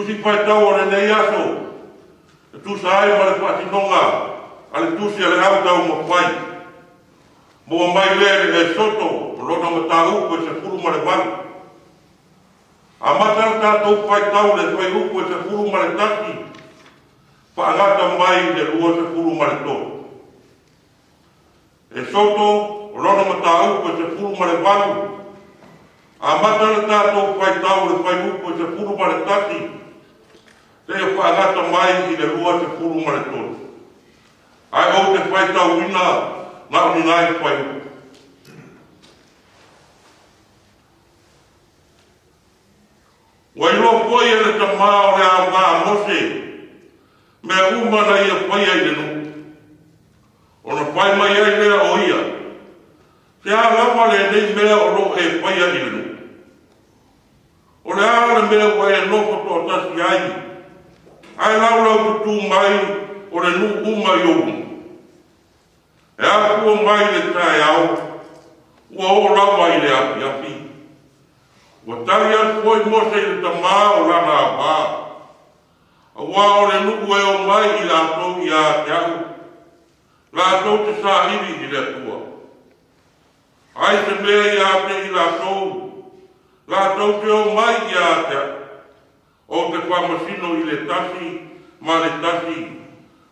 tusi pai tau o nei aso, Tu sai ma le patinonga, ale tu si ale au tau mo pai. Mo mai le e soto, lona matau ko se furu ma le valu. A matau tātou pai tau le pai upo se furu ma le taki. Whaangata mai le lua se furu ma le tō. E soto, lona matau ko se furu ma le valu. A matau tātou pai tau le pai upo se furu ma le taki. Te whaangata mai i le lua te furu ma le tō. Ai o te pai tau ina, na uni nai pai upo. Wai lo poi ele ta mao le a ngā mose, mea umana ia pai ai le nu. Ona pai mai ai lea o ia. Te a lama le nei mea o lo e pai ai le nu. O le a le mea wai e noko to tasi ai. Ai lau lau kutu mai o le nu uma i omu. E a kua mai le Taeao, ua o lawa i le api api. Wa tari atu koi mose i le tamā o lana a pā. A wā o le nuku e o mai i lātou i a te au. Lātou te sāhiri i le tua. Ai se mea i a te i lātou. Lātou te o mai i a te au. O te whamasino i le tasi, ma le tasi.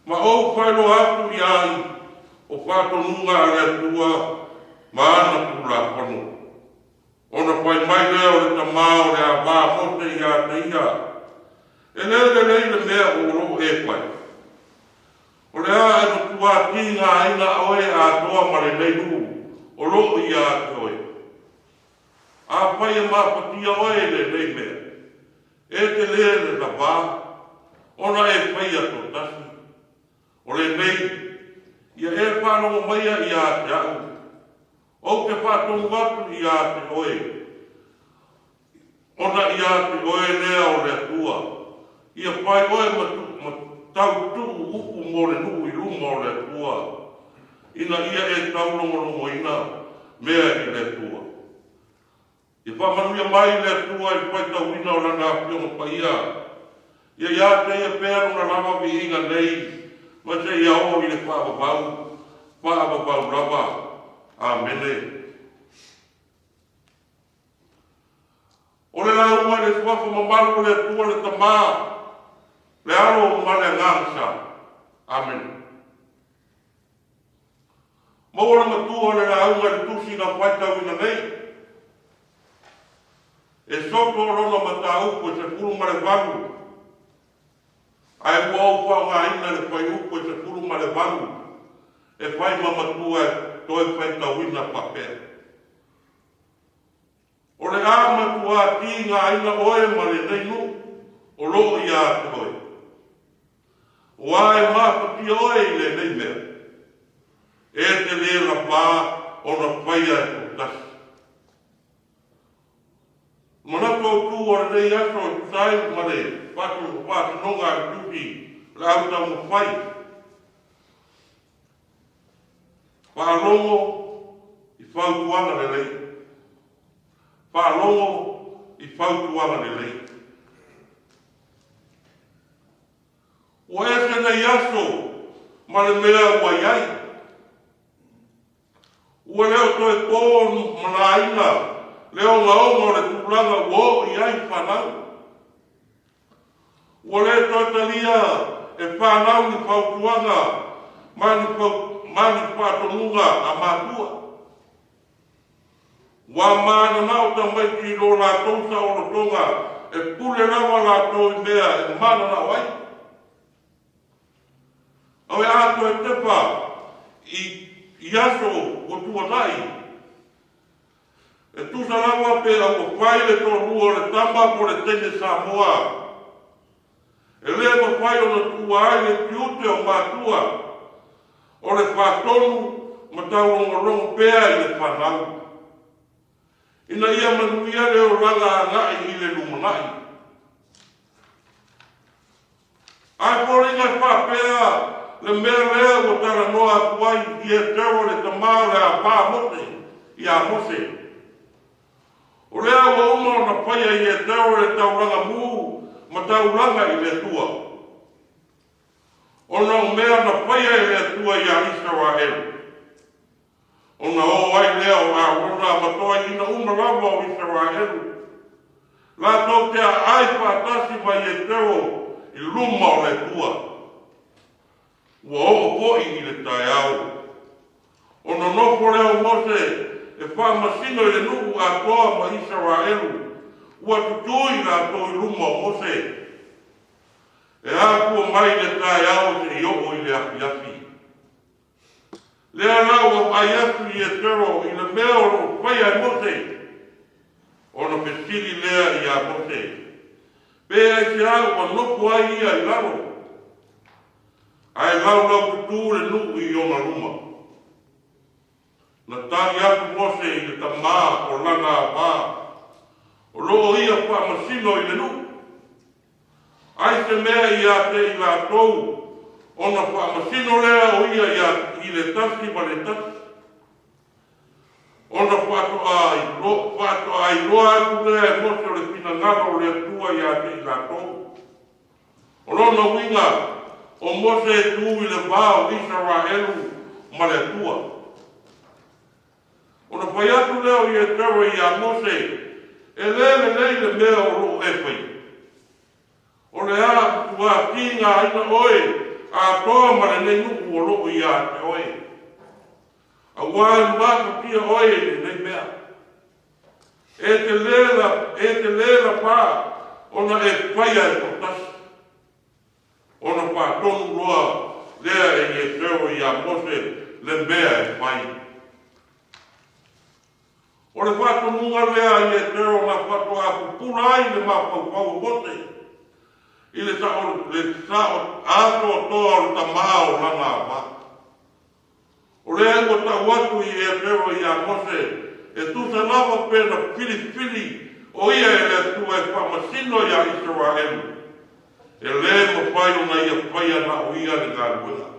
Ma o whaelo atu i ai. O whātonunga a le tua, ma ana tūla whanu. Ona pai mai lea o le tamā o le a wā mote i a te ia. E le mea o lo e pai. O le a e no tua tinga aina oe a toa ma le leiru. O lo i a te oe. A pai e mapatia oe le nei mea. E te le la wā. Ona e pai a to tasi. O le nei. Ia e whanongo maia i a te au. O te whātongu atu i a te oe. Ona i a te oe lea o le tua. Ia whai oe ma tau tuku upu mo le nuku i luma o le tua. Ina ia e tau longo ina mea i le tua. Ia whamanuia mai le tua i whai tau ina o lana pionga paia. Ia te ia pēro na lama vi inga nei. Ma se ia o i le whaababau raba. Amene. O le lau mai le suafa mamaru le tua le tamā. Le aro ma le ngangsa. Amen. Maura matua le lau mai le tusi na whaitau ina nei. E soto rona matau ko se puru ma le valu. Ai wau whao ngā ina le whai upo se puru ma le valu. E whai mamatua e toi whaitau ina papea. O le āma tua ki ngā ina oe ma le neinu, o loo i a te oe. O ae māpati oe i le nei mea. E te le la pā o na whaia e kutasi. Mana tō o le nei aso e kutai ma le pātu nonga e tuki le autau ma whai. Whārongo i whautuanga le lei. Whārongo i whautuanga le lei. O e se nei aso ma le mea ua iai. Ua leo toi tōnu mana aina leo ngaonga le tupulanga ua o iai whanau. Ua leo toi talia e whanau ni whautuanga mani whātonunga a mātua. Wa mana nao ta mai ki lo la tonga o lo tonga e pule rawa la to i mea e mana nao ai. Au e ato e tepa i aso o tuanai. E tusa rawa pe a o whaile to rua le tamba po le tene Samoa. E lea ma whai o na tua ai e piute o mātua. O le whātonu ma tau rongo pēa i le whanau. Ina ia manuia leo ranga ngai i le lumanai. Ai poringa whapea le mea lea o tara noa tuai i e teo le tamau le a pā mote i a mose. O lea o uma o na paia i e teo le tauranga mū ma tauranga i le tua. Ona o mea na paia e lea tua ia Israel. Ona o ai lea o a ona matoa ina uma lava o Israel. La tau te ai whaatasi mai e tero i luma o le tua. Ua o po i le Taeao. Ona nofo leo Mose e whaamasino i le nuku a toa ma Israel. Ua tutui la tau i luma o Mose. E aku mai le Taeao te i o i le api. Lea lau ai atu i e tero i le mea o whai ai Mose. Ona pesili lea i a Mose. Pea i se au o nopu ai ia i laro. Ai lau tutu le nuku i ona luma. Na tari atu Mose i le tamaa o lana a pā. O loo ia whaamasino i le nuku. Ai se mea i a te i la tou. Ona whaamasino lea o ia i le tasi ma le tasi. Ona whaato ai roa atu lea e Mose o le pinangava o le atua i a te i la tou. O lona winga o Mose e tu i le vāo Israelu ma le atua. Ona whai atu lea o i e tero i a Mose e le mea o loo e whai. O le a tua tinga aina oe a toa ma le nei nuku o loo i a te oe. A wai maka pia oe ni nei mea. E te lela pā, ona e whaia e potasi. Ona pā tonu roa, lea e teo i a Mose, le mea e whai. O le whatonunga lea i e teo na whato a kupura ai le mapau pau Mose. I le sao ato toa o tamao langa a wha. O le ango ta watu i e teo i a Mose, e tu sa lava pena fili o ia e le tua e whamasino i a Israel. E le mo whai o na ia whaia na o ia le ngā ruenga.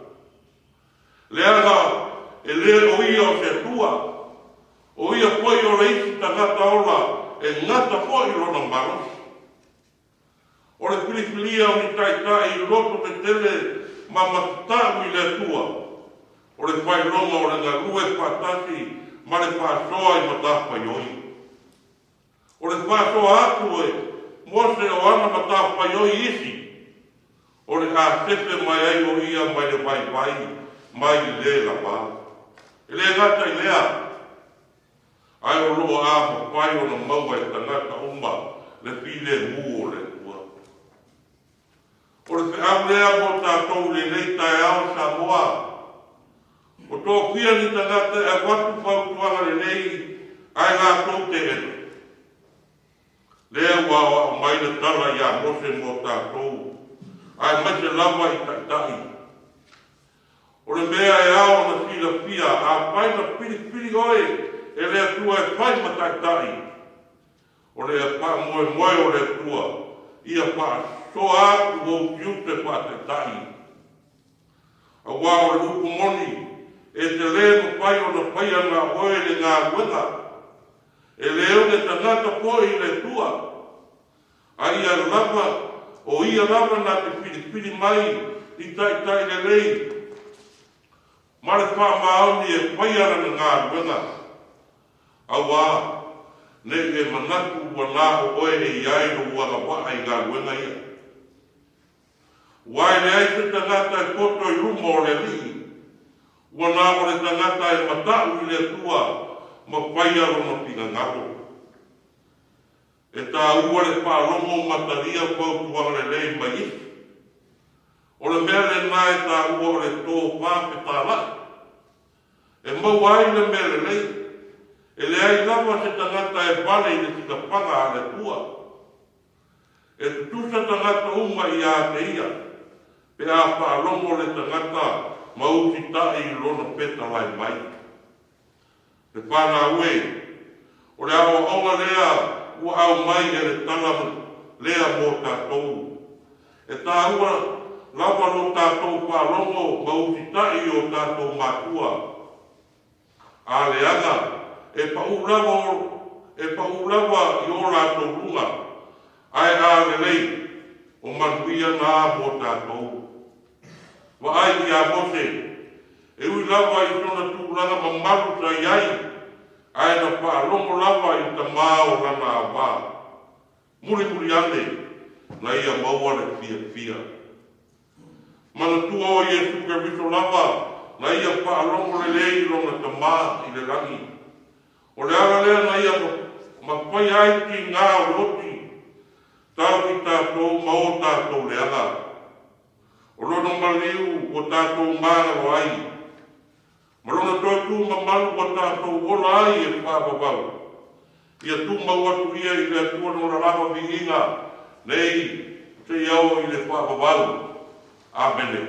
Le anga e le o ia o se tua. O ia whai o le isi tangata ola e ngata whai lona maros. O le pilipilia o ni Taitai i roto te tele ma matau i le tua. O le whai longa o le ngā rue whatasi ma le whasoa i matapa ioi. O le whasoa atu e Mose o ana matapa ioi isi. O le a sepe mai ai o ia mai le vai mai le la pā. E le gata i lea. Ai o loo a mawhai o na maua e tangata umba le pile ngu o le tua. O le whiau lea mo tātou le nei Taeao Samoa. O tō whia ni tangata e watu whautuanga le nei ai ngā tō te enu. Lea ua o mai le tala i a Mose mo tātou. Ai mai se lava i Taitai. O le mea e ao na sila pia, a pai na pili oe, e le atua e pai ma Taitai. O le pa moe o le atua, ia pa so aku o kiute pa Taitai. A wā o le upu moni, e te le ma pai o na pai ana oe le ngā ruenga. E le one tangata po i le tua. A ia lava, o ia lava na te pili mai i Taitai le lei. Ma le wha maoni e pai ana na ngā ruenga. A wā, ne e manatu ua nā o oe e iai no ua ka wha ai ngā ruenga ia. Wai le ai te tangata e koto i ruma o le li. Ua nā o le tangata e matau i le tua ma pai aro no pinga ngaro. E tā ua le whālomo mataria pautuanga le lei mai isi. O le mea le nā e tā ua o le tō pāpe tā lai. E mau ai le mea le lei. E le ai lava se tangata e vale i le tika panga a le tua. E tusa tangata uma i a te ia. Pe a whālomo le tangata mauti tae i lona peta lai mai. Pe whāna ue. O le awa onga lea ua au mai e le tala lea mō tātou. E tā ua lava no tātou whālomo mauti tae o tātou mātua. A le anga, e pa ulawa i o rātou runga. Ai a le lei, o manuia nā mō tātou. wa ai ia mose. E ui lava i tona tūranga mamaru sa iai, ai na whaalongo lava i ta mao lana a wā. Muri ane, na ia maua le fia. Mana tua o Yesu Kristo lava, na ia whaalongo le lei longa ta mā i le rangi. O le ala lea na ia mapai ai ki ngā roti, tau i tātou mao tātou le ala. O lono maliu o tātou māra o ai. Marona tōtu mamalu o tātou ola ai e whāpapau. Ia tū mauatu ia i le atua no rarama vihinga, nei te iau i le whāpapau. Amene.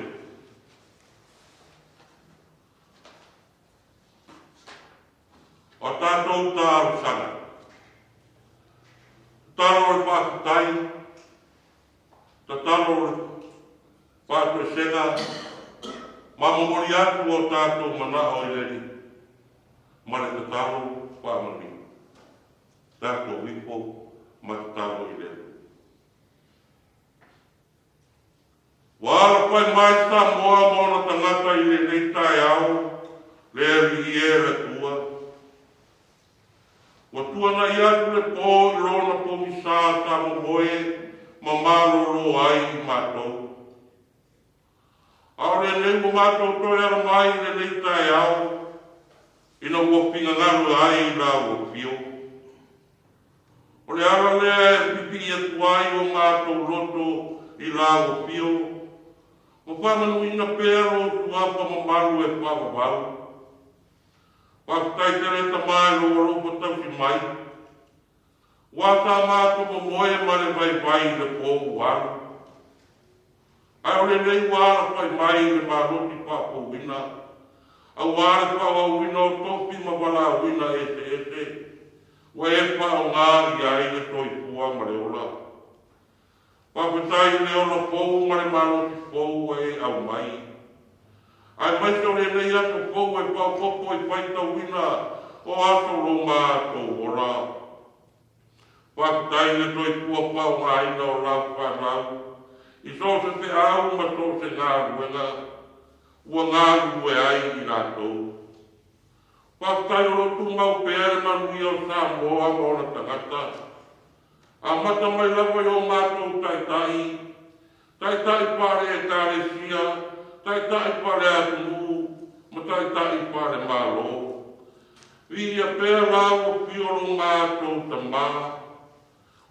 O tātou tā arusanga. Taro e whākutai, ta taro e whākuesenga, mamomori atu o tātou mana o ileri, mare te taro whāmani. Tātou wipo, ma te taro ileri. Wāra pai mai tā moa mōna tangata i le nei Taeao, le ri e le tua. Wa tua na i atu le pō i rona pō misā tā momoe, ma māroro ai i mātou. Aore nei mo mātou toi ara mai le nei Taeao, ina ua pinga ngaru ai i la ua pio. O le ara lea e pipi e tuai o mātou loto i la ua pio, o whamanu ina pēro tuapa mamaru e whawawau. Whakutai tere ta mai roa tau si mai. Wata mātu mo moe mare vai le pōu waru. Ai ole nei wāra whai mai le māroti whāpō wina. A wāra whawa wina o topi ma wala wina ete. Wa e whao ngāri ai le toi pua mare ola. Whapetai le ono pou mare maroti pou e au mai. Ai mai so le nei ato pou e pao popo e paita wina o ato ronga ato ora. Whapetai le toi pua pao ngaina o lau whanau. I so se te au ma so se ngā ruenga. Ua ngā rue ai i rātou. Whapetai o rotu mau pēre manui o sā moa mōna tangata. A mata mai lawa i o mātou Taitai. Taitai pare e tāre sia, Taitai pare atu ma Taitai pare mālo. Via pēr lau o pioro mātou tamā.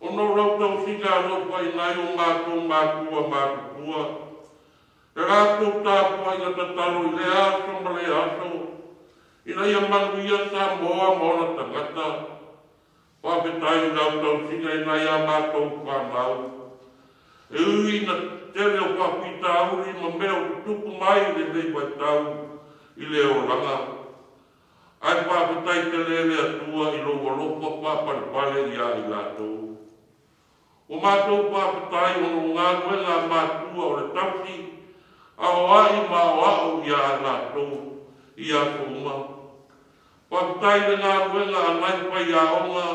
O no rautau sina lopa i nai o mātou mātua. E rātou Tapuaiga tatalo i le aso ma le aso. Ina ia manuia sa moa mona tangata. Whapetai nau tau sina i nai a mātou whanau. E ui na tere o whapita auri ma mea o tuku mai le nei vai tau i le o langa. Ai whapetai te lele atua i loa lopa whaparepare i a i lātou. O mātou whapetai o no ngā nuenga mātua o le tausi, a o ai ma o au i a lātou i a kouma. Whapetai le ngā nuenga a nai pai a onga,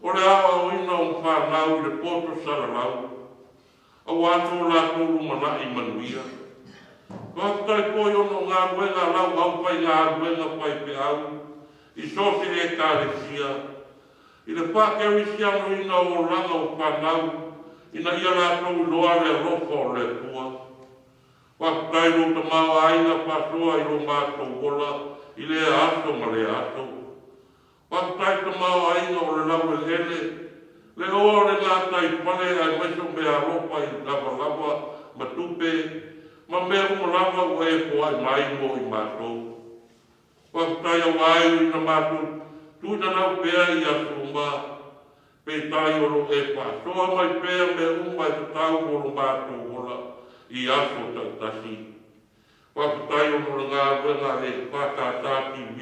o le awa o ina o whanau i le poto saralau. A wātou lātou rumana i manuia. Whapetai poi ono ngā nuenga lau au pai ngā nuenga pai pe au, i sose e kāresia. I le whakeri siano ina o ranga o whanau, ina ia lātou i loa le rofa o le tua. Whapetai lo ta mau aina whasoa i lo mātou wola, i le aso ma le aso. Whapetai ta mau aina o le lau e hele, le oa le ngātai pale ai maiso mea ropa i lava ma tupe, ma mea umalava ua e poa i mai mo i mātou. Whapetai au ai ina mātou, tūna nau pēa i asuma, pētai oro e whasoa mai pēa me umai te tau oro mātou wola i aso tautasi. Whapetai oro ngā wenga le whakata TV,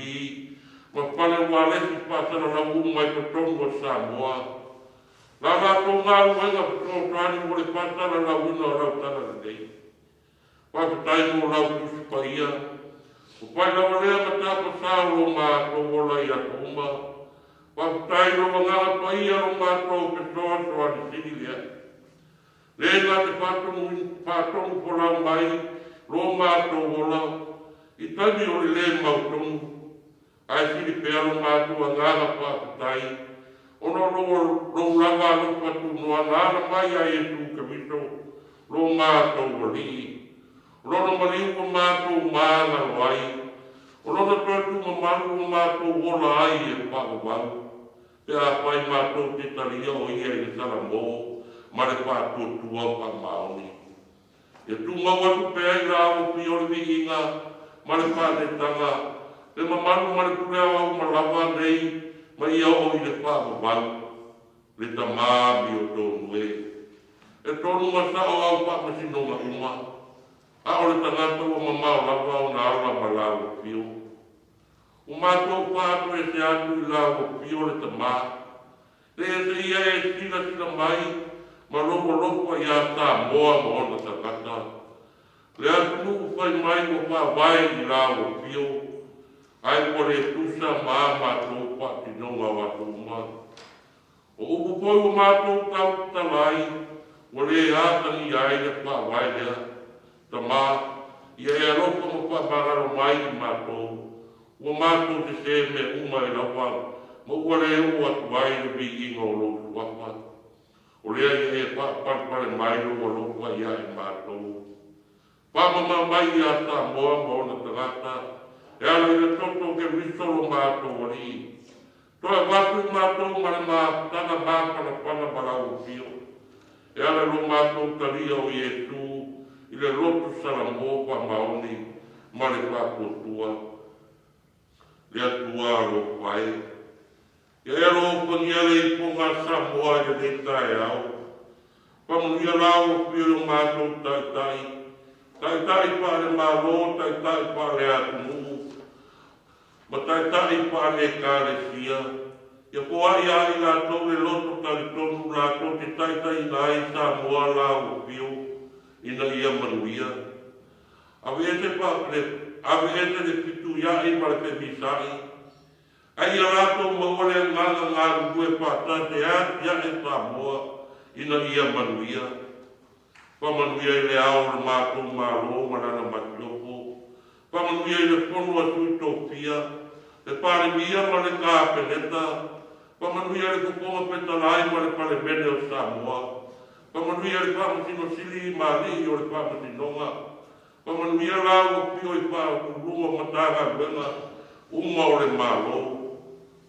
ma pale walesi pasara la umai te tongo Samoa. La rātou ngā wenga pētotani mo le pasara la wina rau tana nei. Whapetai mo rau kusipa ia, o pai lawa lea matapa sāro mātou wola i atoma. Whapetai roa ngā paia o mātou petoa soa ni Sini lea. Lea ngā te pātonu polau mai, lo mātou ola, I tani o le mautonu, ai siri pea lo mātou angana pāpatai, ono lo lava lo patu noa nana mai ai e tu kamiso, lo mātou wali, lo mariu o mātou māna loai, lo totu mamalu o mātou ola ai e pāpapau, te a pai mātou te talia o ia i tala mō, mare pātou tua pa maoni. E tu maua tu pea I rā o piori vi inga, mare pāne tanga, te mamalu mare purea au malawa nei, mai au I le pāpapau, le ta mābi o tōnu e. E tōnu masao au pāpasinonga uma, a o le tangata o mamao lava o na ala malawa pio. O mātou pātou e se atu I lawa pio le ta mā, le e se ia e sila mai, ma loko I a tā moa ma ona takata. Le atu nuku whai mai o pā vai I lawa pio, ai kore tusa mā mātou pātinonga watu uma. O upu poi o mātou tau talai, o le ātangi ai le pā vai lea, ta mā, ia e aloko mo pā magaro mai I mātou, o mātou te se me uma I lawa, mo ua le o atu ai le bi inga o lotu wapa. O lea ia e pāpare mai lo o lotu ai ai mātou. Pāmama mai I a tā moa ma ona tagata, e ala I le toto ke risolo mātou wali. Toa watu I mātou mare mā tanga mākana pana marau pio. E ala lo mātou talia o Iesu, I le lotu salamo pa maoni, mare pākotua. Le atua lo pai. Ia ero pangiare I ponga Samoa ia ne Taeao. Pamunia lao pio o mātou Taitai. Taitai pāle mālo, Taitai pāle atumu. Ma Taitai pāle kāresia. Ia koa ia I lātou e loto taritonu lātou te Taitai nai Samoa lao pio. Ina ia manuia. Ave ese pāle, ave ese le pitu ia I mare pe misai. Ai ia lātou maole nganga ngāru kue pātate ia e Samoa. Ina ia manuia. Pamanuia I le ao le mātou mālo manana matioko. Pamanuia I le pono atu I tōpia. Le pāre mia ma le kāpeneta. Pamanuia le kuponga petalai ma le pale mene o Samoa. Pamanuia le pāmasino sili mali o le pāmasinonga. Pamanuia lau o pio I pākulunga mataga luenga uma o le mālo.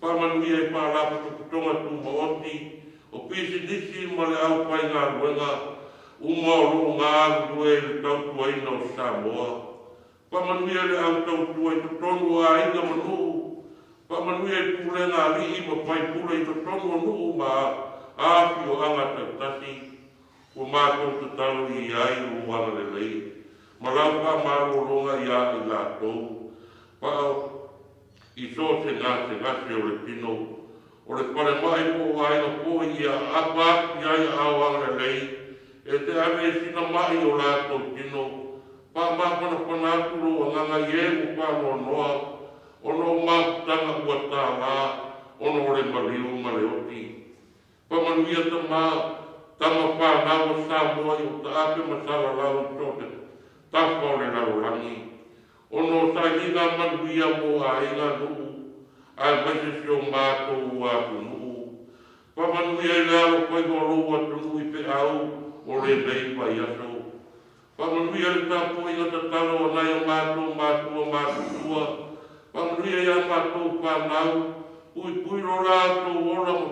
Pamanuia I pālapa tukutonga tu maoti. O pisi nisi ma le au pai ngā luenga. Uma o lo ngā lue le tautuaina o Samoa. Pamanuia le au tautua I Tutotonu a inga manu. Pamanuia I pule ngā lihi ma pai pule I Tutotonu anu ma āwhi o anga tautasi. O mātou tatalu I ai o wana le lei. Ma lau pa mālo longa I a I lātou. Pa I so se ngase o le tino. O le pare mai po aina po I a apa I ai au anga le lei. E te ave sina mai o lātou tino, pā māpana panāturo o nganga iegu pāno noa, ono mātanga ua tā rā, ono le mariu maleoti. Pamanuia ta mā, tama pānawa Samoa I o ta ape masala lau tote, tāpau le larolangi. Ono sainga manuia mo a inga nuu, ai maise si o mātou ua nuu. Pamanuia I le alo pai goro ua tunu I pe au, o le nei pai aso. Pamanuia le Tapuaiga tatalo o nai o mātua. Pamanuia ia mātou pānau, pui lo lātou ola ma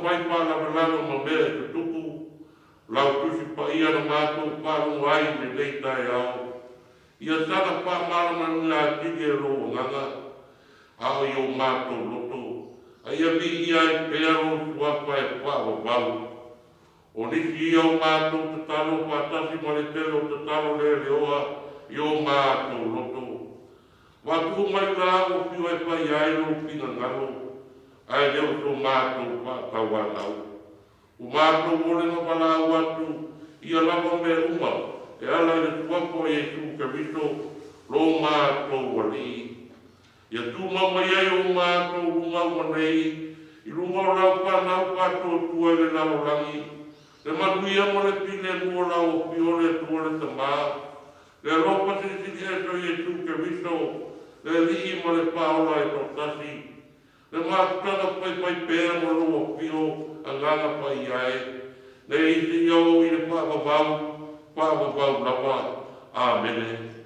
pai pālamalano ma mea te tuku. Lau tusi pa ia na mātou pālu ai me nei Taeao. Ia sana pāmalamanu ngā tiri e ro nganga, ao I o mātou loto. Aia vi ia I pēa ro tuapa e pāwawau. O nisi ia o mātou tatalo pātasi ma le tele o tatalo le leoa I o mātou loto. Watu mai rā o pio e pai ai lo pinga ngalo, ai leo so mātou pātau anau. O mātou ole no palau atu, ia lava me uma, e ala I le tuapo e Iesu Keristo, lo mātou wali. Ia tu mamai ai o mātou lunga manei, I lunga o lau pānau pātou tua le nalorangi, Le manuia mo le pile mua la o pio le tua le tamā. Le ropa sisi e so Iesu Keriso. Le lii mo le paola e totasi. Le mātana pai pēra mo lo o pio a nganga pai ai. Le isi iau i le pāpapau lawa. Amen.